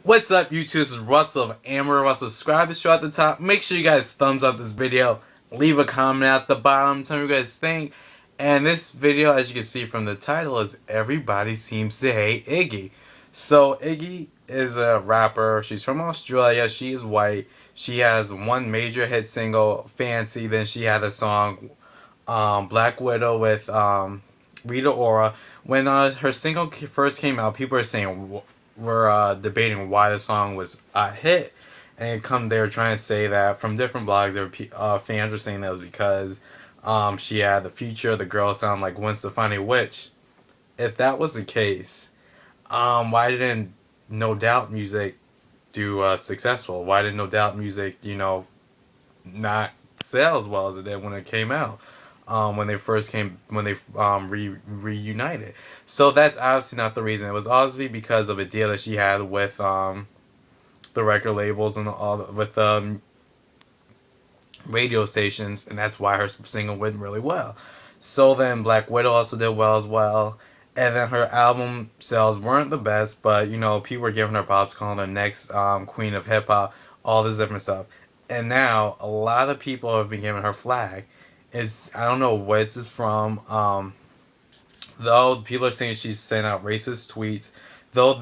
What's up, YouTube? This is Russell of Amber Russell. Subscribe to the show at the top. Make sure you guys thumbs up this video. Leave a comment at the bottom. Tell me what you guys think. And this video, as you can see from the title, is Everybody Seems to Hate Iggy. So Iggy is a rapper. She's from Australia. She is white. She has one major hit single, Fancy. Then she had a song, Black Widow with Rita Ora. When her single first came out, people were saying were debating why the song was a hit, and they were trying to say that from different blogs. Fans were saying that was because she had the future. The girl sounded like Gwen Stefani. Which, if that was the case, why didn't No Doubt music do successful? Why did No Doubt music, not sell as well as it did when it came out? When they reunited. So that's obviously not the reason. It was obviously because of a deal that she had with the record labels and with radio stations, and that's why her single went really well. So then Black Widow also did well as well. And then her album sales weren't the best, but people were giving her props, calling her next queen of hip hop, all this different stuff. And now a lot of people have been giving her flag. I don't know where this is from. Though people are saying she's sent out racist tweets. Though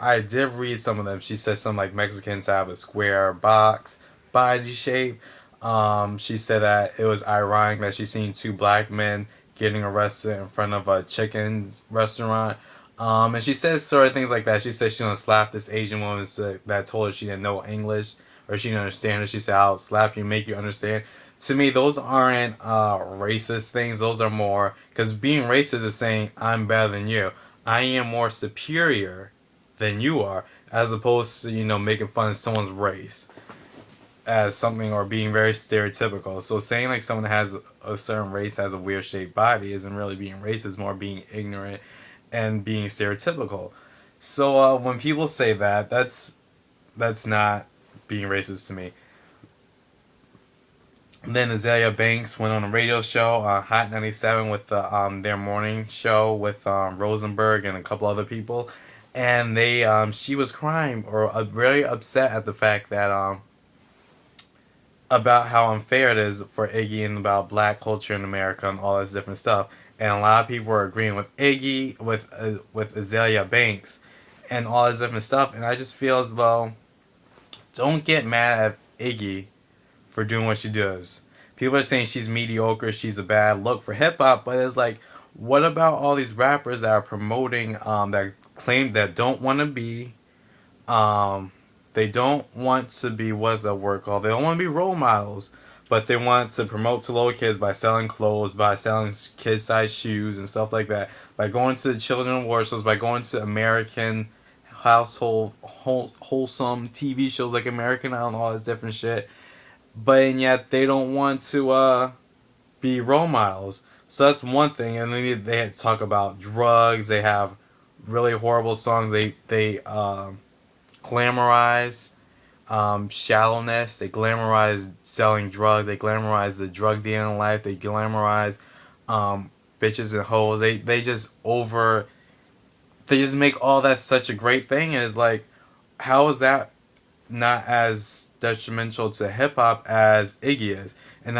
I did read some of them. She said something like Mexicans have a square box body shape. She said that it was ironic that she's seen two black men getting arrested in front of a chicken restaurant. And she says sort of things like that. She said she's gonna slap this Asian woman that told her she didn't know English or she didn't understand her. She said, "I'll slap you, make you understand." To me, those aren't racist things. Those are more, because being racist is saying I'm better than you. I am more superior than you are, as opposed to making fun of someone's race as something, or being very stereotypical. So saying like someone that has a certain race has a weird shaped body isn't really being racist, more being ignorant and being stereotypical. So when people say that, that's not being racist to me. Then Azealia Banks went on a radio show, Hot 97, with their morning show with Rosenberg and a couple other people, and she was crying or very upset at the fact that about how unfair it is for Iggy and about black culture in America and all this different stuff. And a lot of people were agreeing with Iggy, with Azealia Banks, and all this different stuff. And I just feel as though, don't get mad at Iggy for doing what she does. People are saying she's mediocre, she's a bad look for hip hop, but it's like, what about all these rappers that are promoting, that claim that don't want to be, they don't want to be, what's that word called? They don't want to be role models, but they want to promote to little kids by selling clothes, by selling kid-sized shoes and stuff like that, by going to the children's award shows, by going to American household wholesome TV shows like American Idol and all this different shit. But and yet they don't want to be role models. So that's one thing. And then they had to talk about drugs. They have really horrible songs. They glamorize shallowness. They glamorize selling drugs. They glamorize the drug dealing life. They glamorize bitches and hoes. They just make all that such a great thing. And it's like, how is that not as detrimental to hip hop as Iggy is? And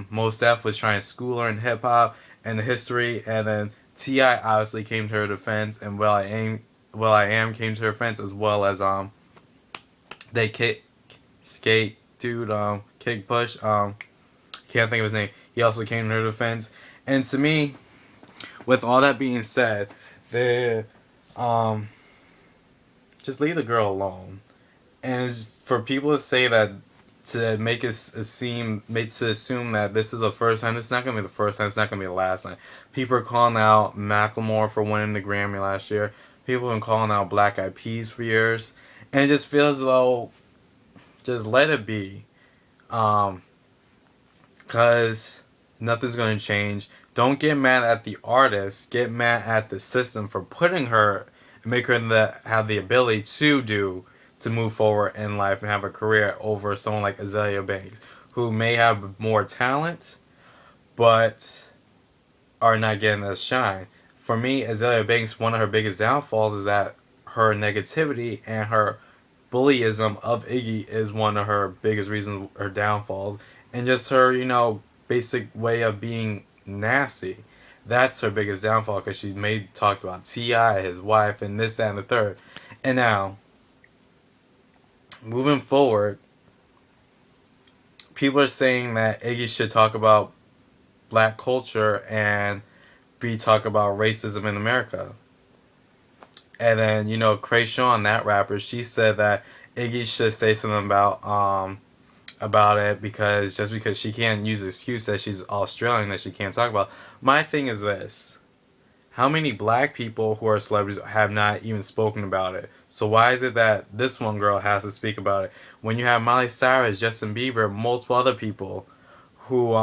Mos Def was trying to school her in hip hop and the history, and then T.I. obviously came to her defense, and Will.i.am came to her defense, as well as skate dude, Kick Push, can't think of his name. He also came to her defense. And to me, with all that being said, just leave the girl alone. And for people to say that, to make us assume that this is the first time, it's not going to be the first time, it's not going to be the last time. People are calling out Macklemore for winning the Grammy last year. People have been calling out Black Eyed Peas for years. And it just feels as though, just let it be. Because nothing's going to change. Don't get mad at the artist. Get mad at the system for putting her, and make her have the ability to move forward in life and have a career, over someone like Azealia Banks, who may have more talent, but are not getting the shine. For me, Azealia Banks, one of her biggest downfalls is that her negativity and her bullyism of Iggy is one of her biggest reasons, her downfalls, and just her, basic way of being nasty. That's her biggest downfall because she made talked about T.I., his wife, and this, that, and the third. And now, moving forward, people are saying that Iggy should talk about black culture and be talk about racism in America. And then, Krayshawn, that rapper, she said that Iggy should say something about it because just because she can't use the excuse that she's Australian that she can't talk about. My thing is this. How many black people who are celebrities have not even spoken about it? So why is it that this one girl has to speak about it when you have Miley Cyrus, Justin Bieber, multiple other people who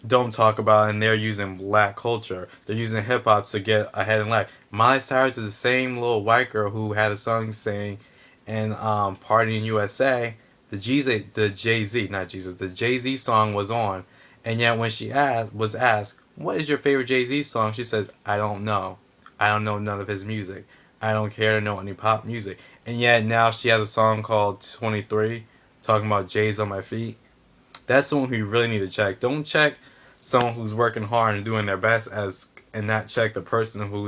don't talk about it, and they're using black culture. They're using hip hop to get ahead in life. Miley Cyrus is the same little white girl who had a song saying in Party in USA, the Jay Z, not Jesus, the Jay Z song was on, and yet when she was asked, "What is your favorite Jay Z song?" she says, "I don't know. I don't know none of his music. I don't care to know any pop music." And yet now she has a song called 23, talking about J's on my feet. That's someone who you really need to check. Don't check someone who's working hard and doing their best and not check the person who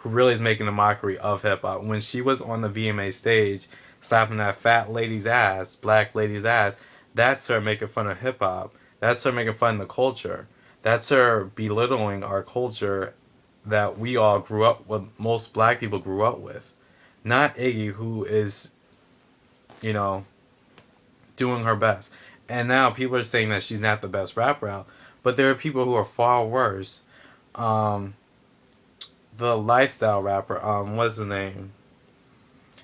really is making a mockery of hip hop. When she was on the VMA stage slapping that fat lady's ass, black lady's ass, that's her making fun of hip hop. That's her making fun of the culture. That's her belittling our culture that we all grew up with, most black people grew up with. Not Iggy, who is, you know, doing her best. And now people are saying that she's not the best rapper out, but there are people who are far worse. Um, the lifestyle rapper, what's his name?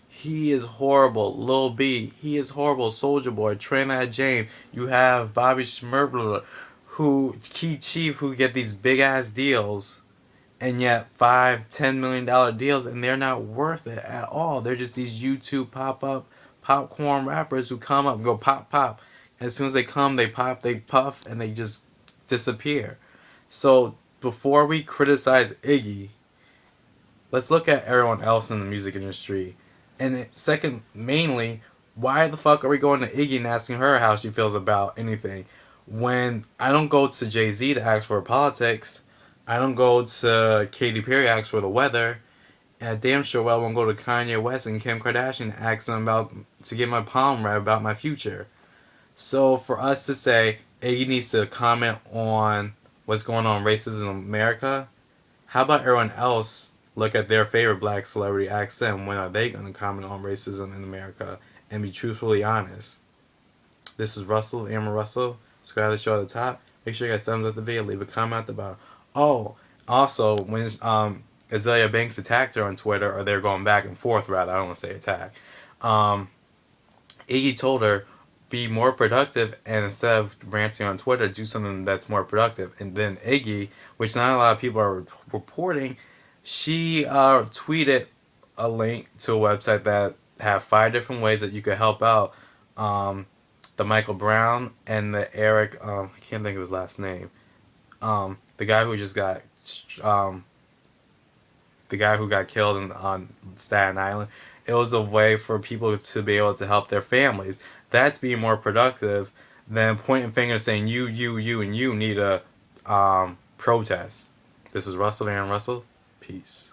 He is horrible. Lil B, he is horrible. Soldier Boy, Trinidad James. You have Bobby Schmurder, who Key Chief, who get these big ass deals, and yet $5-10 million deals, and they're not worth it at all. They're just these YouTube pop up popcorn rappers who come up and go pop pop. And as soon as they come, they pop, they puff, and they just disappear. So before we criticize Iggy, let's look at everyone else in the music industry. And second, mainly, why the fuck are we going to Iggy and asking her how she feels about anything? When I don't go to Jay Z to ask for politics, I don't go to Katy Perry to ask for the weather, and I damn sure well won't go to Kanye West and Kim Kardashian to ask them about to get my palm read about my future. So for us to say Iggy needs to comment on what's going on racism in America, how about everyone else look at their favorite black celebrity, ask them when are they going to comment on racism in America and be truthfully honest. This is Russell, Amber Russell. Subscribe to the show at the top. Make sure you guys thumbs up the video, leave a comment at the bottom. Oh, also, when Azealia Banks attacked her on Twitter, or they're going back and forth rather, I don't want to say attack, Iggy told her, be more productive, and instead of ranting on Twitter, do something that's more productive. And then Iggy, which not a lot of people are reporting, she tweeted a link to a website that have 5 different ways that you could help out the Michael Brown and the Eric, I can't think of his last name, the guy who just got um, the guy who got killed on Staten Island. It was a way for people to be able to help their families. That's being more productive than pointing fingers saying and you need a protest. This is Russell Van Russell. Peace.